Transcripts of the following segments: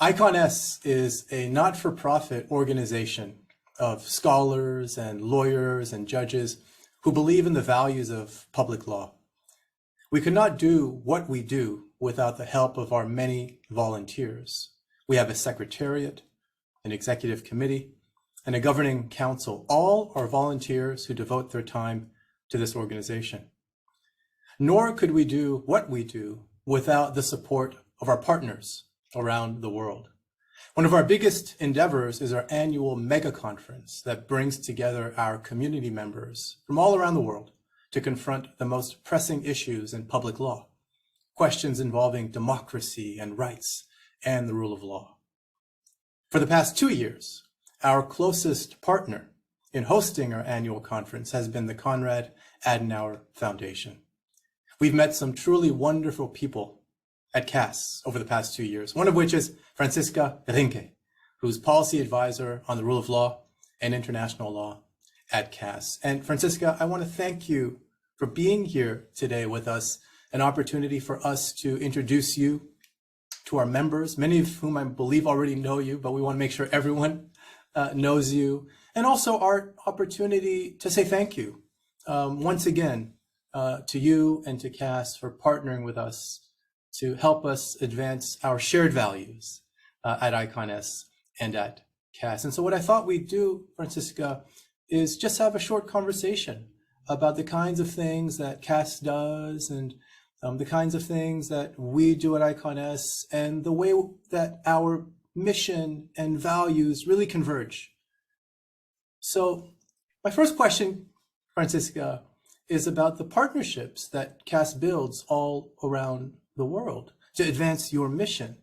ICONS is a not-for-profit organization of scholars and lawyers and judges who believe in the values of public law. We could not do what we do without the help of our many volunteers. We have a secretariat, an executive committee, and a governing council. All are volunteers who devote their time to this organization. Nor could we do what we do without the support of our partners around the world. One of our biggest endeavors is our annual mega conference that brings together our community members from all around the world to confront the most pressing issues in public law, questions involving democracy and rights and the rule of law. For the past 2 years, our closest partner in hosting our annual conference has been the Konrad Adenauer Foundation. We've met some truly wonderful people at CAS over the past 2 years, one of which is Franziska Rinke, who's policy advisor on the rule of law and international law at CAS. And Franziska, I want to thank you for being here today with us, an opportunity for us to introduce you to our members, many of whom I believe already know you, but we want to make sure everyone knows you, and also our opportunity to say thank you once again to you and to CAS for partnering with us to help us advance our shared values at ICONS and at CAS. And so what I thought we'd do, Franziska, is just have a short conversation about the kinds of things that CAS does and the kinds of things that we do at ICONS and the way that our mission and values really converge. So my first question, Franziska, is about the partnerships that CAS builds all around the world to advance your mission.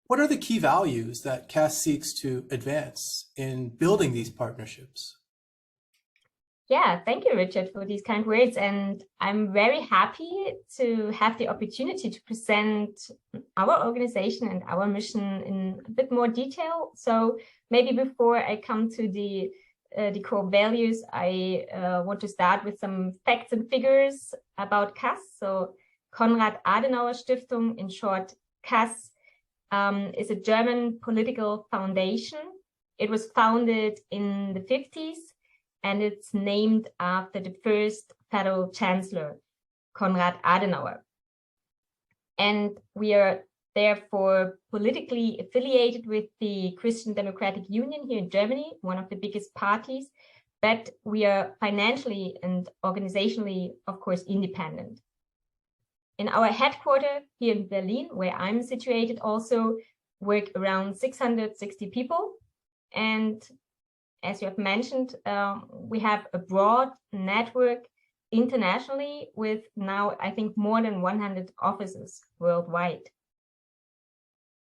What are the key values that CAS seeks to advance in building these partnerships? Yeah, thank you, Richard, for these kind words. And I'm very happy to have the opportunity to present our organization and our mission in a bit more detail. So maybe before I come to the core values, I want to start with some facts and figures about CAS. So Konrad Adenauer Stiftung, in short, CAS, is a German political foundation. It was founded in the 50s, and it's named after the first federal chancellor, Konrad Adenauer. And we are therefore politically affiliated with the Christian Democratic Union here in Germany, one of the biggest parties, but we are financially and organizationally, of course, independent. In our headquarters here in Berlin, where I'm situated, also work around 660 people. And as you have mentioned, we have a broad network internationally with now, I think, more than 100 offices worldwide.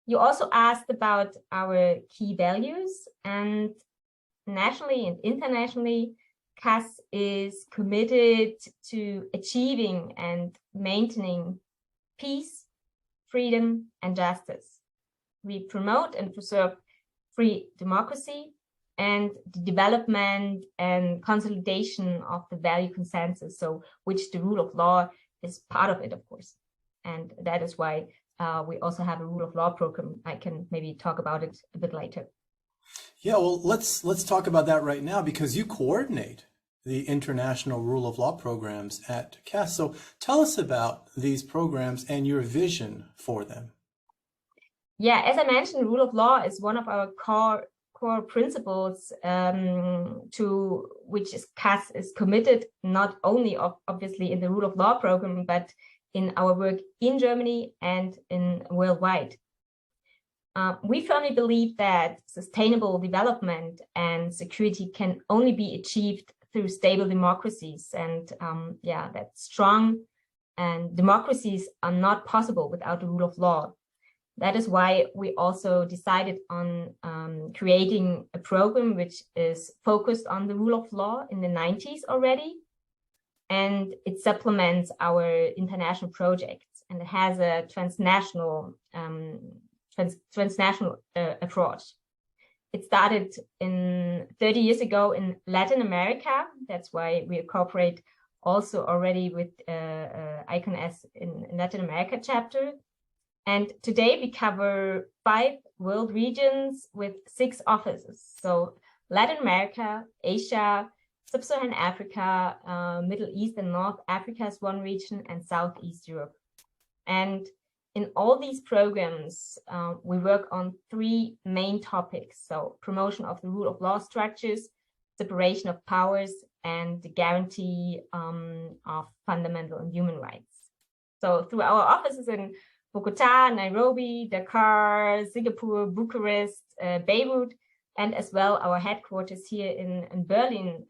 You also asked about our key values, and nationally and internationally, CAS is committed to achieving and maintaining peace, freedom, and justice. We promote and preserve free democracy and the development and consolidation of the value consensus, so which the rule of law is part of it, of course. And that is why we also have a rule of law program. I can maybe talk about it a bit later. Yeah, well, let's talk about that right now, because you coordinate the international rule of law programs at CAS. So tell us about these programs and your vision for them. Yeah, as I mentioned, rule of law is one of our core principles to which CAS is committed, not only obviously in the rule of law program, but in our work in Germany and in worldwide. We firmly believe that sustainable development and security can only be achieved through stable democracies, and that strong and democracies are not possible without the rule of law. That is why we also decided on creating a program which is focused on the rule of law in the 90s already, and it supplements our international projects, and it has a transnational approach. It started 30 years ago in Latin America. That's why we cooperate also already with ICONS in Latin America chapter. And today we cover 5 world regions with 6 offices. So Latin America, Asia, Sub-Saharan Africa, Middle East and North Africa is one region, and Southeast Europe. And in all these programs, we work on 3 main topics. So promotion of the rule of law structures, separation of powers, and the guarantee of fundamental and human rights. So through our offices in Bogota, Nairobi, Dakar, Singapore, Bucharest, Beirut, and as well our headquarters here in Berlin,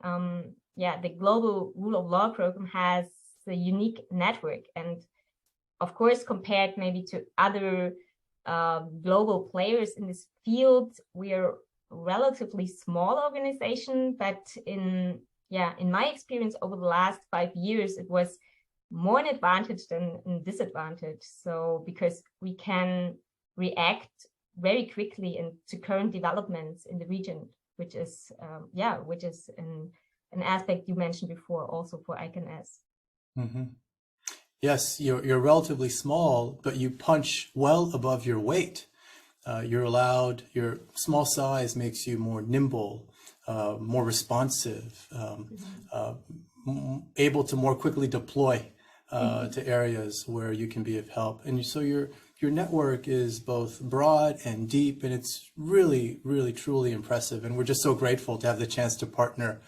the Global Rule of Law program has a unique network. And of course, compared maybe to other global players in this field, we are a relatively small organization, but in my experience over the last 5 years, it was more an advantage than a disadvantage. So because we can react very quickly to current developments in the region, which is an aspect you mentioned before also for ICANS. Mm-hmm. Yes, you're relatively small, but you punch well above your weight. Your small size makes you more nimble, more responsive, able to more quickly deploy to areas where you can be of help. And so your network is both broad and deep, and it's really, really, truly impressive. And we're just so grateful to have the chance to partner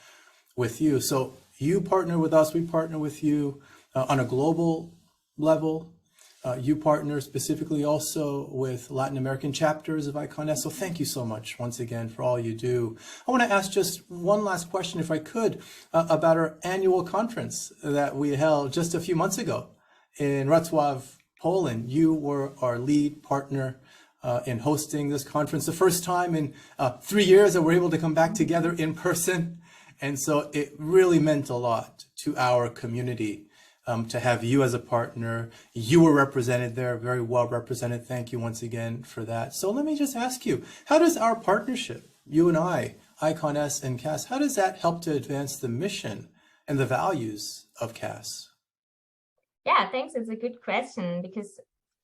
with you. So you partner with us, we partner with you on a global level. You partner specifically also with Latin American chapters of ICANS. So thank you so much once again for all you do. I want to ask just one last question, if I could, about our annual conference that we held just a few months ago in Wrocław, Poland. You were our lead partner in hosting this conference, the first time in 3 years that we're able to come back together in person. And so it really meant a lot to our community to have you as a partner. You were represented there, very well represented. Thank you once again for that. So let me just ask you, how does our partnership, you and I, ICANS and CAS, how does that help to advance the mission and the values of CAS? Yeah, thanks. It's a good question, because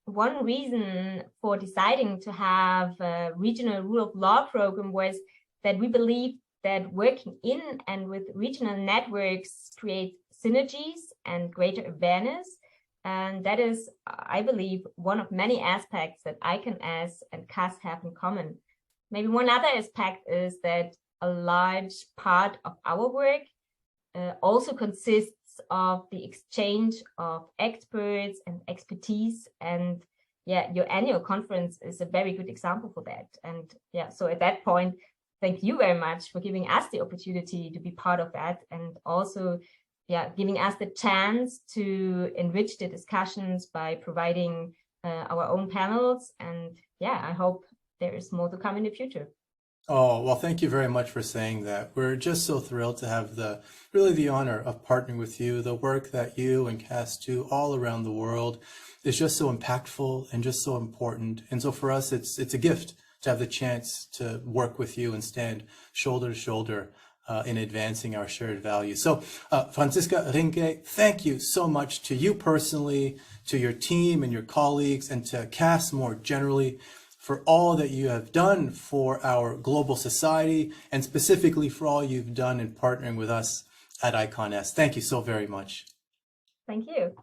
one reason for deciding to have a regional rule of law program was that we believe that working in and with regional networks creates synergies and greater awareness. And that is, I believe, one of many aspects that ICANS and CAS have in common. Maybe one other aspect is that a large part of our work also consists of the exchange of experts and expertise. And your annual conference is a very good example for that. And so at that point, thank you very much for giving us the opportunity to be part of that, and also giving us the chance to enrich the discussions by providing our own panels. And I hope there is more to come in the future. Oh, well, thank you very much for saying that. We're just so thrilled to have the honor of partnering with you. The work that you and CAS do all around the world is just so impactful and just so important. And so for us, it's a gift to have the chance to work with you and stand shoulder to shoulder in advancing our shared values. So Franziska, Rinke, thank you so much to you personally, to your team and your colleagues, and to CAS more generally for all that you have done for our global society, and specifically for all you've done in partnering with us at ICANS. Thank you so very much. Thank you.